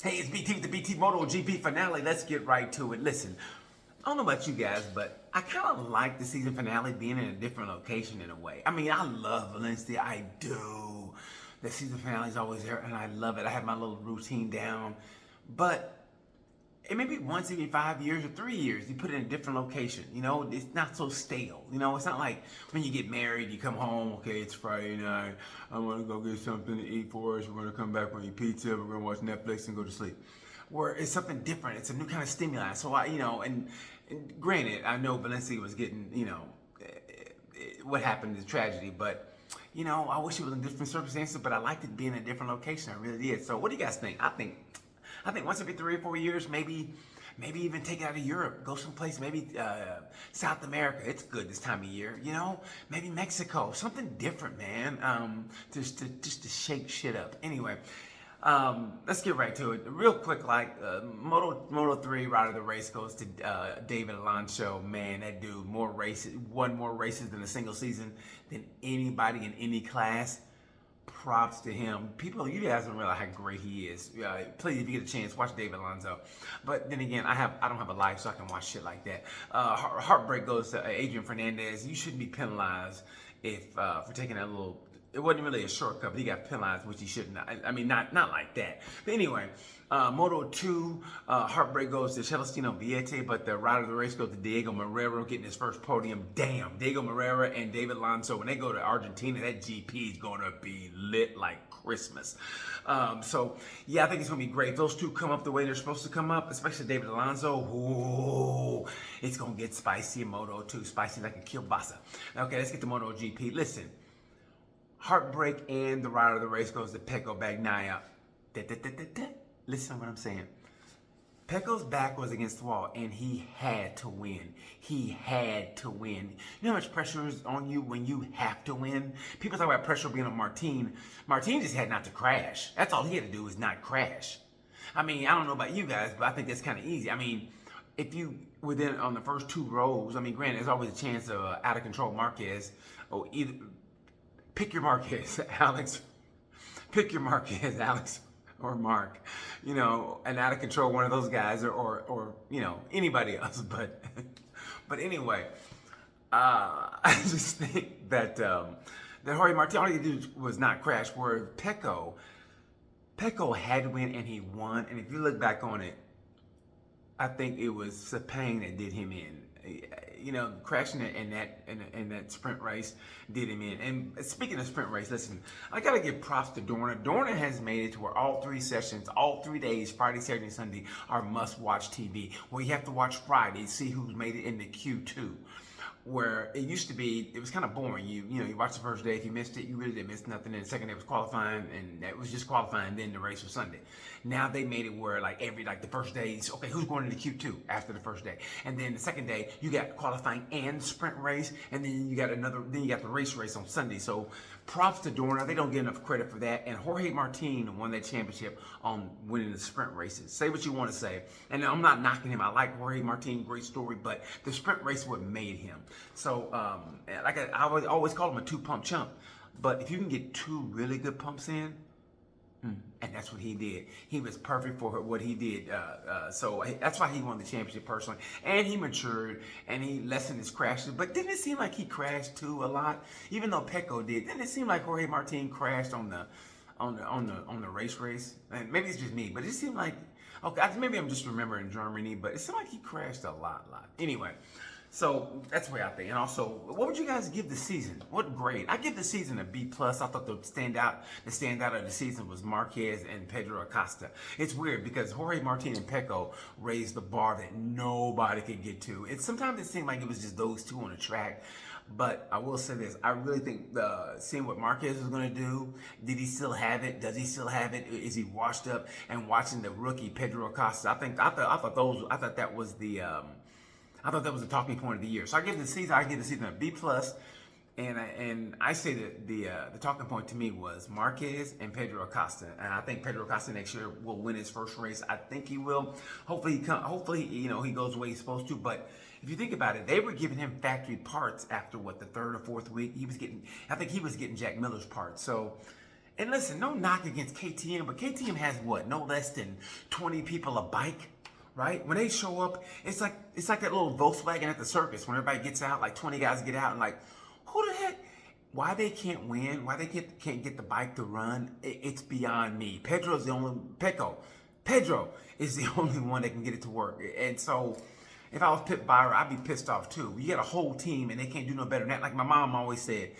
Hey, it's BT with the BT Motogp finale. Let's get right to it. Listen, I don't know about you guys, but I kind of like the season finale being in a different location in a way. I mean, I love Valencia. I do. The season finale is always there, and I love it. I have my little routine down. But it may be once every 5 years or 3 years, you put it in a different location. You know, it's not so stale. You know, it's not like when you get married, you come home, okay, it's Friday night. I want to go get something to eat for us. We're going to come back and eat pizza. We're going to watch Netflix and go to sleep. Where it's something different. It's a new kind of stimuli. So, and granted, I know Valencia was getting, what happened is tragedy, but I wish it was in different circumstances, but I liked it being in a different location. I really did. So what do you guys think? I think once every 3 or 4 years, maybe even take it out of Europe, go someplace, maybe South America. It's good this time of year, maybe Mexico, something different, man. Just to shake shit up. Anyway, let's get right to it. Real quick, Moto 3 rider of the race goes to David Alonso. Man, that dude won more races than a single season than anybody in any class. Props to him. People, you guys don't realize how great he is. Please, if you get a chance, watch David Alonso. But then again, I don't have a life, so I can watch shit like that. Heartbreak goes to Adrian Fernandez. You shouldn't be penalized for taking that little. It wasn't really a shortcut, but he got penalized, which he shouldn't. I mean, not like that. But anyway, Moto 2, heartbreak goes to Celestino Vietti, but the rider of the race goes to Diego Moreira, getting his first podium. Damn, Diego Moreira and David Alonso, when they go to Argentina, that GP is going to be lit like Christmas. So, yeah, I think it's going to be great. If those two come up the way they're supposed to come up, especially David Alonso, ooh, it's going to get spicy in Moto 2, spicy like a kielbasa. Okay, let's get to MotoGP. Listen. Heartbreak and the rider of the race goes to Pecco Bagnaia. Listen to what I'm saying. Pecco's back was against the wall, and he had to win. He had to win. You know how much pressure is on you when you have to win? People talk about pressure being on Martin. Martin just had not to crash. That's all he had to do was not crash. I mean, I don't know about you guys, but I think that's kind of easy. I mean, if you were then on the first 2 rows, I mean, granted, there's always a chance of out of control Marquez or either. Pick your Marquez, Alex. Pick your Marquez, Alex, or Mark. An out of control one of those guys, or anybody else. But anyway, I just think that Jorge Martin, all he did was not crash. Where Pecco had to win and he won. And if you look back on it, I think it was Sepang that did him in. Crashing in that sprint race did him in. And speaking of sprint race, listen, I gotta give props to Dorna. Dorna has made it to where all 3 sessions, all 3 days, Friday, Saturday, and Sunday, are must-watch TV. Where you have to watch Friday, see who's made it into Q2. Where it used to be, it was kind of boring. You watch the first day. If you missed it, you really didn't miss nothing. And the second day was qualifying, and that was just qualifying. Then the race was Sunday. Now they made it where the first day, okay, who's going into Q2 after the first day, and then the second day you got qualifying and sprint race, and then you got the race on Sunday. So props to Dorna. They don't get enough credit for that. And Jorge Martin won that championship on winning the sprint races. Say what you want to say, and I'm not knocking him. I like Jorge Martin, great story, but the sprint race what made him. So, I always call him a 2-pump chump. But if you can get 2 really good pumps in, and that's what he did. He was perfect for what he did. So that's why he won the championship personally. And he matured and he lessened his crashes. But didn't it seem like he crashed too a lot? Even though Pecco did, didn't it seem like Jorge Martin crashed on the race? And maybe it's just me, but it seemed like, okay, maybe I'm just remembering Germany, but it seemed like he crashed a lot. Anyway. So that's the way I think. And also, what would you guys give the season? What grade? I give the season a B+. I thought the standout of the season was Marquez and Pedro Acosta. It's weird because Jorge Martin and Pecco raised the bar that nobody could get to. Sometimes it seemed like it was just those 2 on the track. But I will say this: I really think seeing what Marquez is going to do. Did he still have it? Does he still have it? Is he washed up? And watching the rookie Pedro Acosta, I thought that was the. I thought that was the talking point of the year. So I give the season a B+, and I say that the talking point to me was Marquez and Pedro Acosta, and I think Pedro Acosta next year will win his first race. I think he will. Hopefully he goes the way he's supposed to. But if you think about it, they were giving him factory parts after the 3rd or 4th week. I think he was getting Jack Miller's parts. So And listen, no knock against KTM, but KTM has what? No less than 20 people a bike, right? When they show up, it's like that little Volkswagen at the circus when everybody gets out, like 20 guys get out and like, who the heck? Why they can't win? Why they can't get the bike to run? It's beyond me. Pedro is the only one that can get it to work. And so, if I was Pit Byron, I'd be pissed off too. You got a whole team and they can't do no better than that. Like my mom always said,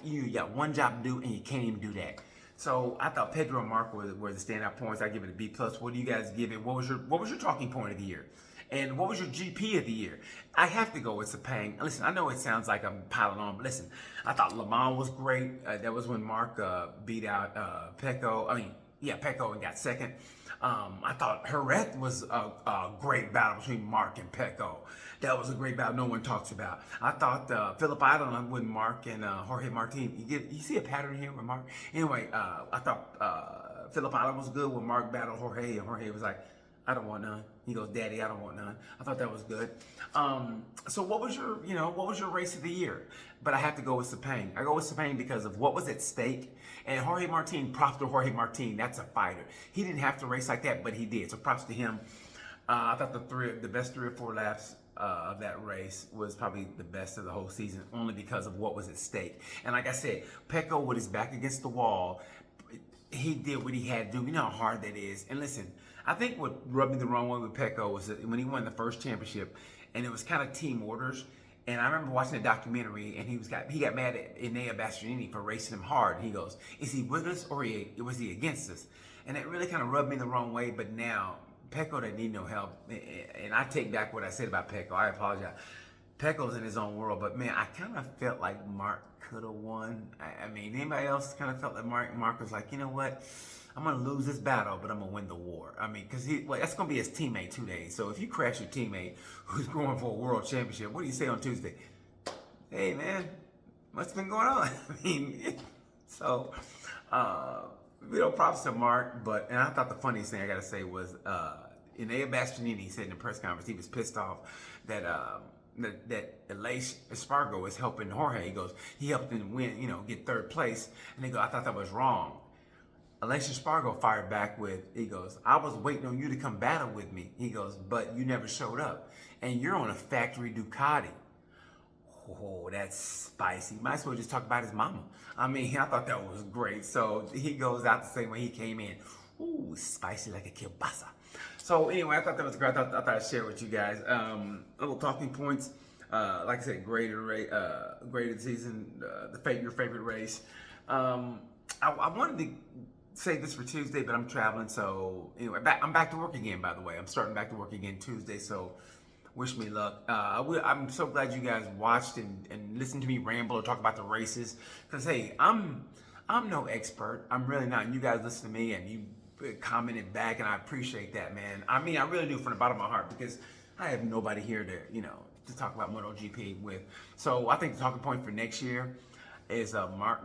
you got one job to do and you can't even do that. So I thought Pedro and Mark were the standout points. I give it a B+. What do you guys give it? What was your talking point of the year? And what was your GP of the year? I have to go with Sepang. Listen, I know it sounds like I'm piling on, but listen, I thought Le Mans was great. That was when Mark beat out Pecco and got second. I thought Jerez was a great battle between Mark and Pecco. That was a great battle no one talks about. I thought Phillip Island with Mark and Jorge Martin. You see a pattern here with Mark? Anyway, I thought Phillip Island was good when Mark battled Jorge, and Jorge was like, I don't want none. He goes, Daddy, I don't want none. I thought that was good. So what was your race of the year? But I have to go with Sepang. I go with Sepang because of what was at stake. And Jorge Martin, props to Jorge Martin. That's a fighter. He didn't have to race like that, but he did. So props to him. I thought the best 3 or 4 laps of that race was probably the best of the whole season, only because of what was at stake. And like I said, Pecco with his back against the wall, he did what he had to do. You know how hard that is. And listen, I think what rubbed me the wrong way with Pecco was that when he won the first championship, and it was kind of team orders. And I remember watching a documentary, and he got mad at Enea Bastianini for racing him hard. And he goes, "Is he with us or was he against us?" And it really kind of rubbed me the wrong way. But now Pecco doesn't need no help, and I take back what I said about Pecco. I apologize. Pecco's in his own world, but man, I kind of felt like Mark could have won. I mean, anybody else kind of felt like Mark was like, you know what? I'm going to lose this battle, but I'm going to win the war. I mean, because that's going to be his teammate 2 days. So if you crash your teammate who's going for a world championship, what do you say on Tuesday? Hey, man, what's been going on? I mean, so, props to Mark. And I thought the funniest thing I got to say was Enea Bastianini said in the press conference he was pissed off that Aleix Espargo is helping Jorge. He goes, he helped him win, get 3rd place. And they go, I thought that was wrong. Aleix Espargo fired back with, he goes, I was waiting on you to come battle with me. He goes, but you never showed up. And you're on a factory Ducati. Oh, that's spicy. Might as well just talk about his mama. I mean, I thought that was great. So he goes out the same way he came in. Ooh, spicy like a kielbasa. So anyway, I thought that was great. I thought I'd share with you guys. Little talking points. Like I said, graded season, your favorite race. I wanted to say this for Tuesday, but I'm traveling, so anyway, I'm back to work again, by the way. I'm starting back to work again Tuesday, so wish me luck. I'm so glad you guys watched and listened to me ramble or talk about the races, because hey, I'm no expert. I'm really not. And you guys listen to me and you commented back, and I appreciate that, man. I mean, I really do from the bottom of my heart, because I have nobody here to talk about Motogp with. So I think the talking point for next year is Mark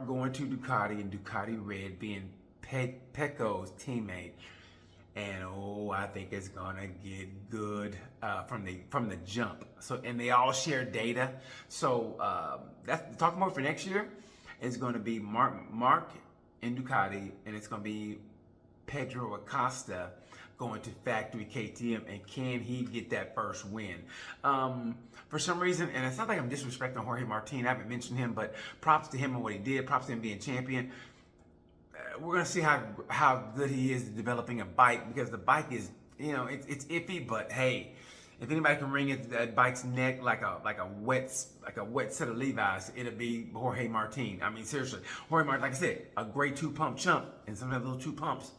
going to Ducati and Ducati Red being Pecco's teammate, and I think it's gonna get good from the jump. So, and they all share data. So that's the talking point for next year. Is going to be Mark in Ducati, and it's going to be Pedro Acosta going to factory KTM, and can he get that first win? For some reason, and it's not like I'm disrespecting Jorge Martin, I haven't mentioned him, but props to him and what he did, props to him being champion. We're going to see how good he is at developing a bike, because the bike is, it's iffy, but hey, if anybody can wring that bike's neck like a wet set of Levi's, it'll be Jorge Martin. I mean, seriously, Jorge Martin, like I said, a great 2-pump chump, and sometimes those 2 pumps.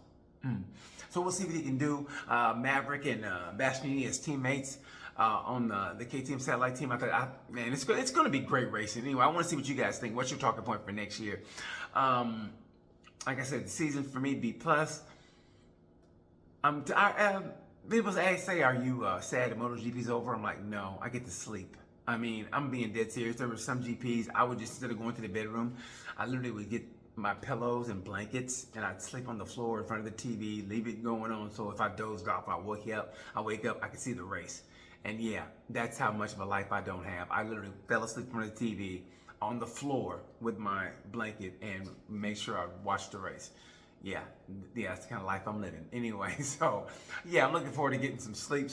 So we'll see what he can do. Maverick and Bastianini as teammates on the KTM satellite team. I thought, man, it's going to be great racing. Anyway, I want to see what you guys think. What's your talking point for next year? Like I said, the season for me, B+. People say, are you sad that MotoGP's over? I'm like, no, I get to sleep. I mean, I'm being dead serious. There were some GPs, I would just, instead of going to the bedroom, I literally would get my pillows and blankets, and I'd sleep on the floor in front of the TV, leave it going on, so if I dozed off, I wake up, I could see the race. And yeah, that's how much of a life I don't have. I literally fell asleep in front of the TV, on the floor with my blanket and make sure I watch the race. Yeah, that's the kind of life I'm living. Anyway, so yeah, I'm looking forward to getting some sleep.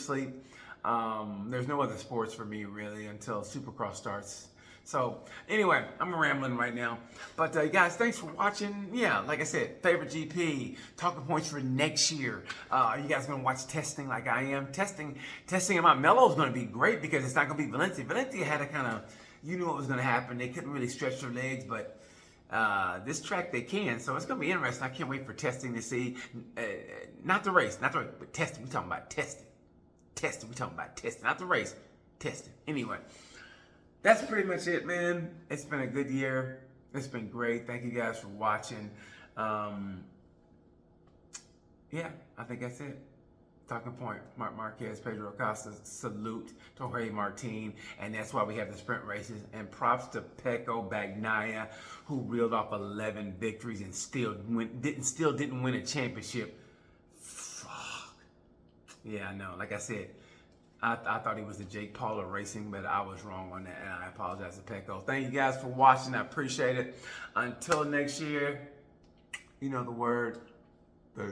There's no other sports for me really until Supercross starts. So anyway, I'm rambling right now. But guys, thanks for watching. Yeah, like I said, favorite GP, talking points for next year. Are you guys gonna watch testing like I am? Testing about Mello is gonna be great because it's not gonna be Valencia. Valencia had a kind of, you knew what was gonna happen. They couldn't really stretch their legs, but this track they can. So it's gonna be interesting. I can't wait for testing to see, not the race, but testing. We're talking about testing. We're talking about testing, not the race. Testing. Anyway. That's pretty much it, man. It's been a good year. It's been great. Thank you guys for watching. Yeah, I think that's it. Talking point, Marc Marquez, Pedro Acosta, salute to Jorge Martin, and that's why we have the sprint races. And props to Pecco Bagnaia, who reeled off 11 victories and still didn't win a championship. Fuck. Yeah, I know. Like I said, I thought he was the Jake Paul of racing, but I was wrong on that, and I apologize to Pecco. Thank you guys for watching. I appreciate it. Until next year, you know the word. Bye.